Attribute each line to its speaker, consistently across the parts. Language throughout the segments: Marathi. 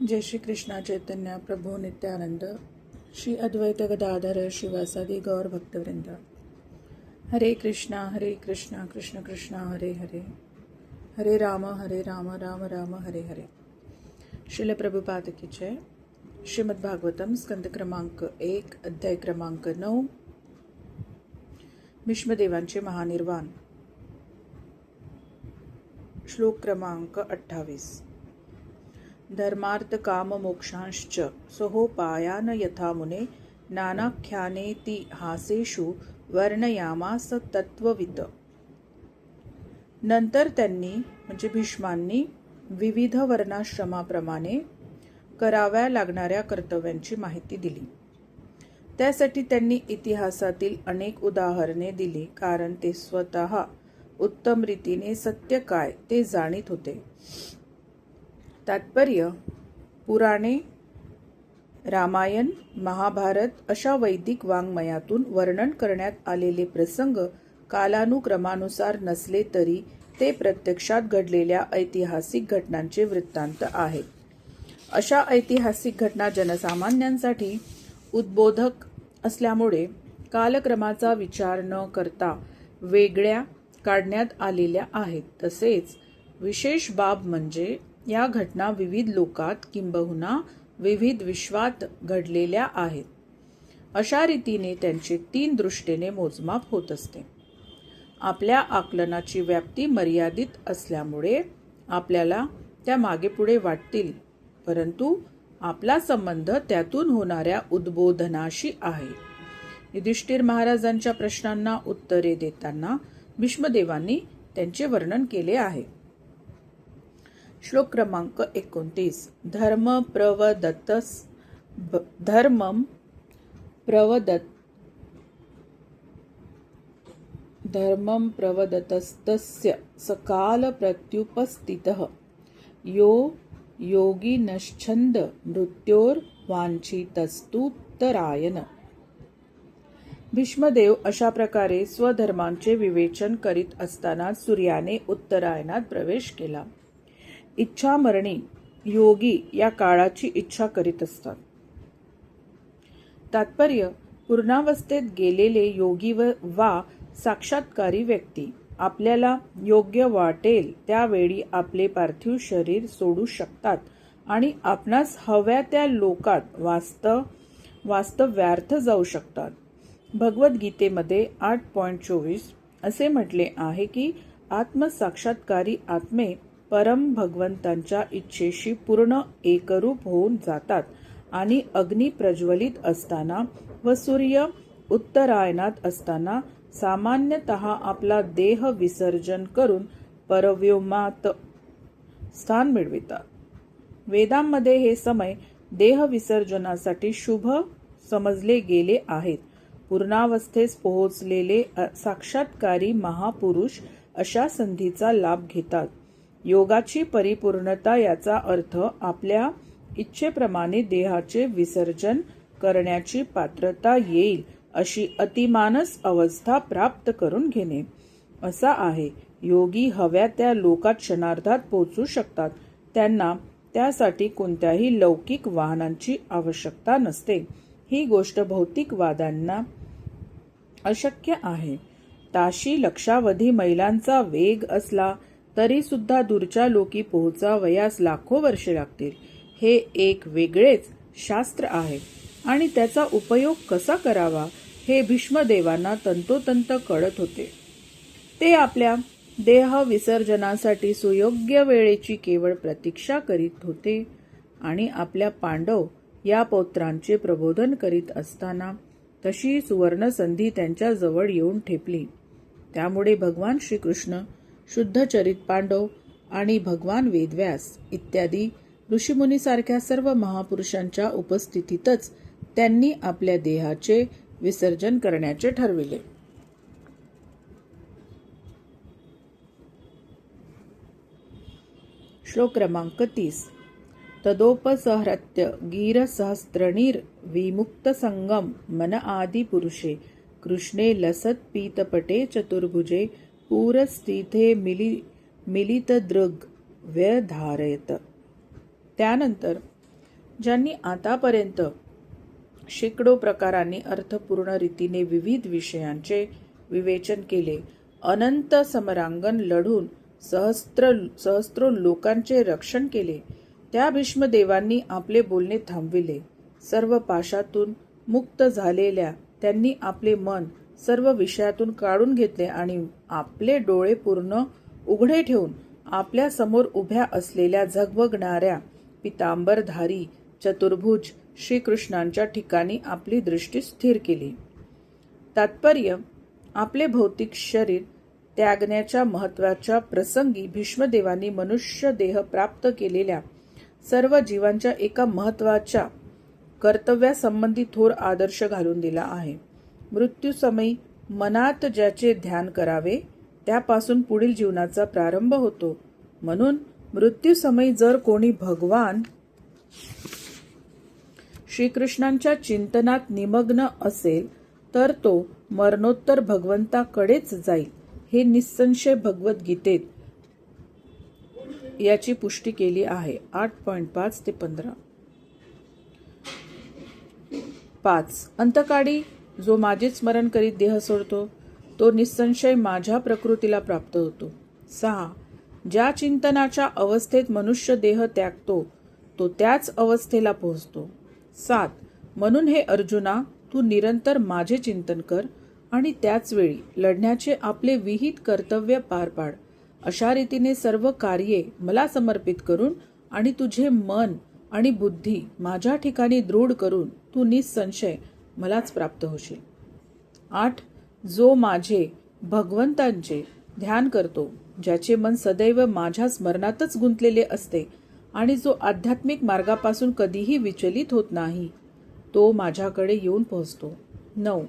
Speaker 1: जय श्री कृष्णा चैतन्य प्रभु नित्यानंद श्री अद्वैत गदाधर शिवासादि गौर भक्तवृंद। हरे कृष्णा कृष्ण कृष्ण हरे हरे, हरे राम राम राम हरे हरे। श्रील प्रभुपाद की जय। श्रीमद् भागवतम स्कंद क्रमांक 1 अध्याय क्रमांक 9 भीष्मदेवांचे महानिर्वाण। श्लोक क्रमांक 28। धर्मार्थ काम मोक्षांश्च सोहोपायान यथा मुने नानाख्यानेति हासेषु वर्णयामास तत्ववित। नंतर त्यांनी म्हणजे भीष्मांनी विविध वर्णाश्रमाप्रमाणे कराव्या लागणाऱ्या कर्तव्यांची माहिती दिली। त्यासाठी त्यांनी इतिहासातील अनेक उदाहरणे दिली, कारण ते स्वतः उत्तम रीतीने सत्य काय ते जाणीत होते। तात्पर्य: पुराणे, रामायण, महाभारत अशा वैदिक वाङ्मयातून वर्णन करण्यात आलेले प्रसंग कालानुक्रमानुसार नसले तरी ते प्रत्यक्षात घडलेल्या ऐतिहासिक घटनांचे वृत्तांत आहेत। अशा ऐतिहासिक घटना जनसामान्यांसाठी उद्बोधक असल्यामुळे कालक्रमाचा विचार न करता वेगळ्या काढण्यात आलेल्या आहेत। तसेच विशेष बाब म्हणजे या घटना विविध लोकात किंबहुना विविध विश्वात घडलेल्या आहेत। अशा रीतीने त्यांचे 3 दृष्टीने मोजमाप होत असते। आपल्या आकलनाची व्याप्ती मर्यादित असल्यामुळे आपल्याला त्या मागे पुढे वाटतील, परंतु आपला संबंध त्यातून होणाऱ्या उद्बोधनाशी आहे। युधिष्ठिर महाराजांच्या प्रश्नांना उत्तरे देताना भीष्मदेवांनी त्यांचे वर्णन केले आहे। श्लोक क्रमांक 29। धर्मं प्रवदतस्तस्य सकाल प्रत्युपस्थितः यो योगिनश्छन्द मृत्योर्वाञ्छितस्तुत्तरायण। भीष्मदेव अशा प्रकारे स्वधर्मांचे विवेचन करीत असताना सूर्याने उत्तरायणात प्रवेश केला। इच्छा मरणी योगी या काळाची इच्छा करीत असतात। तात्पर्य: पूर्णावस्थेत गेलेले योगी वा साक्षात्कारी व्यक्ती आपल्याला योग्य वाटेल त्यावेळी आपले पार्थिव शरीर सोडू शकतात आणि आपणास हव्या त्या लोकात वास्तव्यार्थ जाऊ शकतात। भगवद्गीतेमध्ये 8.24 असे म्हटले आहे की आत्मसाक्षात्कारी आत्मे परम भगवंतांच्या इच्छेशी पूर्ण एकरूप होऊन जातात आणि अग्नी प्रज्वलित असताना व सूर्य उत्तरायणात असताना सामान्यतः आपला देह विसर्जन करून परव्योमात स्थान मिळवितात। वेदांमध्ये हे समय देह विसर्जनासाठी शुभ समजले गेले आहेत। पूर्णावस्थेस पोहोचलेले साक्षात्कारी महापुरुष अशा संधीचा लाभ घेतात। योगाची परिपूर्णता याचा अर्थ आपल्या इच्छेप्रमाणे देहाचे विसर्जन करण्याची पात्रता येईल अशी अतिमानस अवस्था प्राप्त करून घेणे असा आहे। योगी हव्या त्या लोकात क्षणार्धात पोहोचू शकतात। त्यांना त्यासाठी कोणत्याही लौकिक वाहनांची आवश्यकता नसते। ही गोष्ट भौतिकवाद्यांना अशक्य आहे। ताशी लक्षावधी मैलांचा वेग असला तरी सुद्धा दूरच्या लोकी पोहोचावयास लाखो वर्षे लागतील। हे एक वेगळेच शास्त्र आहे आणि त्याचा उपयोग कसा करावा हे भीष्मदेवांना तंतोतंत कळत होते। ते आपल्या देह विसर्जनासाठी सुयोग्य वेळेची केवळ प्रतीक्षा करीत होते आणि आपल्या पांडव या पौत्रांचे प्रबोधन करीत असताना तशी सुवर्ण संधी त्यांच्या जवळ येऊन ठेपली। त्यामुळे भगवान श्रीकृष्ण, शुद्धचरित पांडव आणि भगवान वेदव्यास इत्यादी ऋषीमुनीसारख्या सर्व महापुरुषांच्या उपस्थितीतच त्यांनी आपल्या देहाचे विसर्जन करण्याचे ठरविले। श्लोक क्रमांक 30। तदोपसहृत्य गीरसहस्रणीर विमुक्त संगम मन आदि पुरुषे कृष्णे लसत पीतपटे चतुर्भुजे पूरस्थिते मिलितदृग व्यधारयत। त्यानंतर ज्यांनी आतापर्यंत शेकडो प्रकारांनी अर्थपूर्ण रीतीने विविध विषयांचे विवेचन केले, अनंत समरांगण लढून सहस्रो लोकांचे रक्षण केले, त्या भीष्मदेवांनी आपले बोलणे थांबविले. सर्व पाशातून मुक्त झालेल्या त्यांनी आपले मन सर्व विषयातून काढून घेतले आणि आपले डोळे पूर्ण उघडे ठेवून आपल्या समोर उभ्या असलेल्या झगमगणाऱ्या पितांबरधारी चतुर्भुज श्रीकृष्णांच्या ठिकाणी आपली दृष्टी स्थिर केली. तात्पर्य: आपले भौतिक शरीर त्यागण्याच्या महत्त्वाच्या प्रसंगी भीष्मदेवांनी मनुष्य देह प्राप्त केलेल्या सर्व जीवांच्या एका महत्त्वाच्या कर्तव्यासंबंधी थोर आदर्श घालून दिला आहे. मृत्यूसमयी मनात ज्याचे ध्यान करावे त्यापासून पुढील जीवनाचा प्रारंभ होतो. म्हणून मृत्यूसमयी जर कोणी भगवान श्रीकृष्णांच्या चिंतनात निमग्न असेल तर तो मरणोत्तर भगवंताकडेच जाईल, हे निस्संशय भगवद्गीतेत याची पुष्टी केली आहे. 8.5 ते 15. 5. अंतकाळी जो माझे स्मरण करीत देह सोडतो तो निस्संशय माझ्या प्रकृतीला प्राप्त होतो. 6. ज्या चिंतनाच्या अवस्थेत मनुष्य देह त्यागतो तो त्याच अवस्थेला पोहोचतो. 7. म्हणून हे अर्जुना, तू निरंतर माझे चिंतन कर आणि त्याच वेळी लढण्याचे आपले विहित कर्तव्य पार पाड. अशा रीतीने सर्व कार्ये मला समर्पित करून आणि तुझे मन आणि बुद्धी माझ्या ठिकाणी दृढ करून तू निस्संशय मलाच प्राप्त होशील. 8. जो माझे भगवंतांचे ध्यान करतो, ज्याचे मन सदैव माझ्या स्मरणातच गुंतलेले असते आणि जो आध्यात्मिक मार्गापासून कधीही विचलित होत नाही, तो माझ्याकडे येऊन पोहोचतो. 9.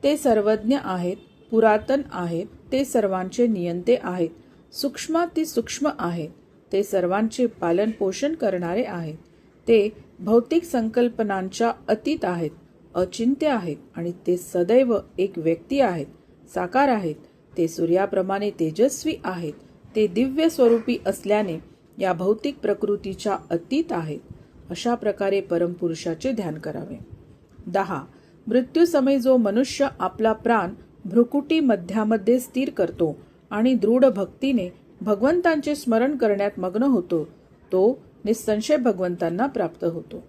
Speaker 1: ते सर्वज्ञ आहेत, पुरातन आहेत, ते सर्वांचे नियंते आहेत, सूक्ष्मातिसूक्ष्म आहेत, ते सर्वांचे पालन पोषण करणारे आहेत, ते भौतिक संकल्पनांच्या अतीत आहेत, अचिंत्य आहेत आणि ते सदैव एक व्यक्ती आहेत, साकार आहेत, ते सूर्याप्रमाणे तेजस्वी आहेत, ते दिव्य स्वरूपी असल्याने या भौतिक प्रकृतीच्या अतीत आहेत. अशा प्रकारे परमपुरुषाचे ध्यान करावे. 10. मृत्यूसमयी जो मनुष्य आपला प्राण भ्रुकुटी मध्यामध्ये स्थिर करतो आणि दृढ भक्तीने भगवंतांचे स्मरण करण्यात मग्न होतो, तो निस्संशय भगवंतांना प्राप्त होतो.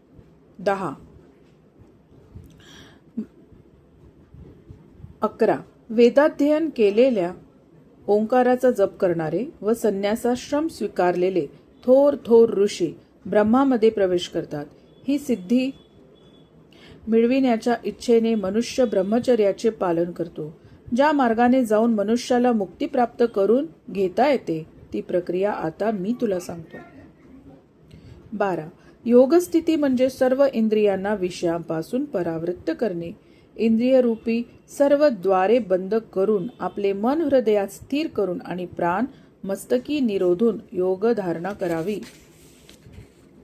Speaker 1: 11. वेदाध्ययन केलेल्या, ओंकाराचा जप करणारे व संन्यासाश्रम स्वीकारलेले थोर थोर ऋषी ब्रह्मामध्ये प्रवेश करतात. ही सिद्धी मिळविण्याच्या इच्छेने मनुष्य ब्रह्मचर्याचे पालन करतो. ज्या मार्गाने जाऊन मनुष्याला मुक्ती प्राप्त करून घेता येते ती प्रक्रिया आता मी तुला सांगतो. 12. योगस्थिती म्हणजे सर्व इंद्रियांना विषयांपासून परावृत्त करणे. इंद्रियरूपी सर्व द्वारे बंद करून आपले मन हृदयात स्थिर करून आणि प्राण मस्तकी निरोधून योग धारणा करावी.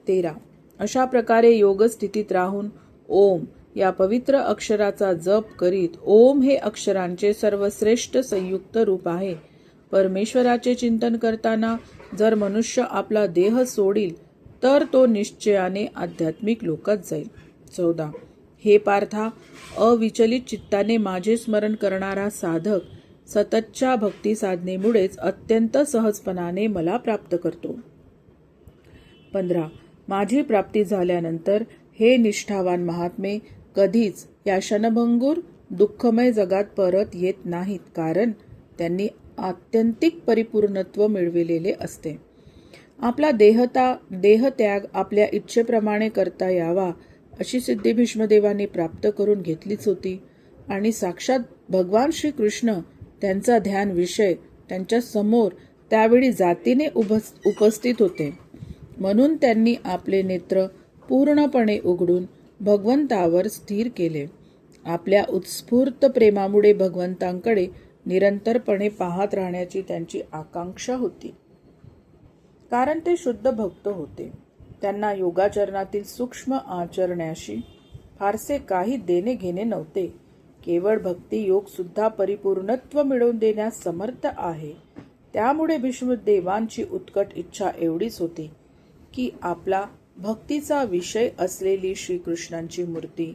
Speaker 1: 13. अशा प्रकारे योगस्थितीत राहून ओम या पवित्र अक्षराचा जप करीत, ओम हे अक्षरांचे सर्वश्रेष्ठ संयुक्त रूप आहे. परमेश्वराचे चिंतन करताना जर मनुष्य आपला देह सोडील तर तो निश्चयाने आध्यात्मिक लोकात जाईल. 14. हे पार्था, अविचलित चित्ताने माझे स्मरण करणारा साधक सततच्या भक्ती साधनेमुळेच अत्यंत सहजपणाने मला प्राप्त करतो. 15. माझी प्राप्ती झाल्यानंतर हे निष्ठावान महात्मे कधीच या क्षणभंगूर दुःखमय जगात परत येत नाहीत, कारण त्यांनी आत्यंतिक परिपूर्णत्व मिळविलेले असते. आपला देहत्याग आपल्या इच्छेप्रमाणे करता यावा अशी सिद्धी भीष्मदेवांनी प्राप्त करून घेतलीच होती आणि साक्षात भगवान श्रीकृष्ण त्यांचा ध्यान विषय त्यांच्या समोर त्यावेळी जातीने उपस्थित होते. म्हणून त्यांनी आपले नेत्र पूर्णपणे उघडून भगवंतावर स्थिर केले. आपल्या उत्स्फूर्त प्रेमामुळे भगवंतांकडे निरंतरपणे पाहत राहण्याची त्यांची आकांक्षा होती. कारण ते शुद्ध भक्त होते. त्यांना योगाचरणातील सूक्ष्म आचरण्याशी फारसे काही देणे घेणे नव्हते. केवळ भक्ती योग सुद्धा परिपूर्णत्व मिळवून देण्यास समर्थ आहे. त्यामुळे भीष्मदेवांची उत्कट इच्छा एवढीच होती की आपला भक्तीचा विषय असलेली श्रीकृष्णांची मूर्ती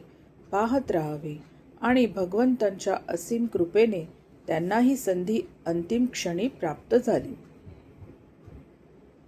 Speaker 1: पाहत राहावे आणि भगवंतांच्या असीम कृपेने त्यांना ही संधी अंतिम क्षणी प्राप्त झाली.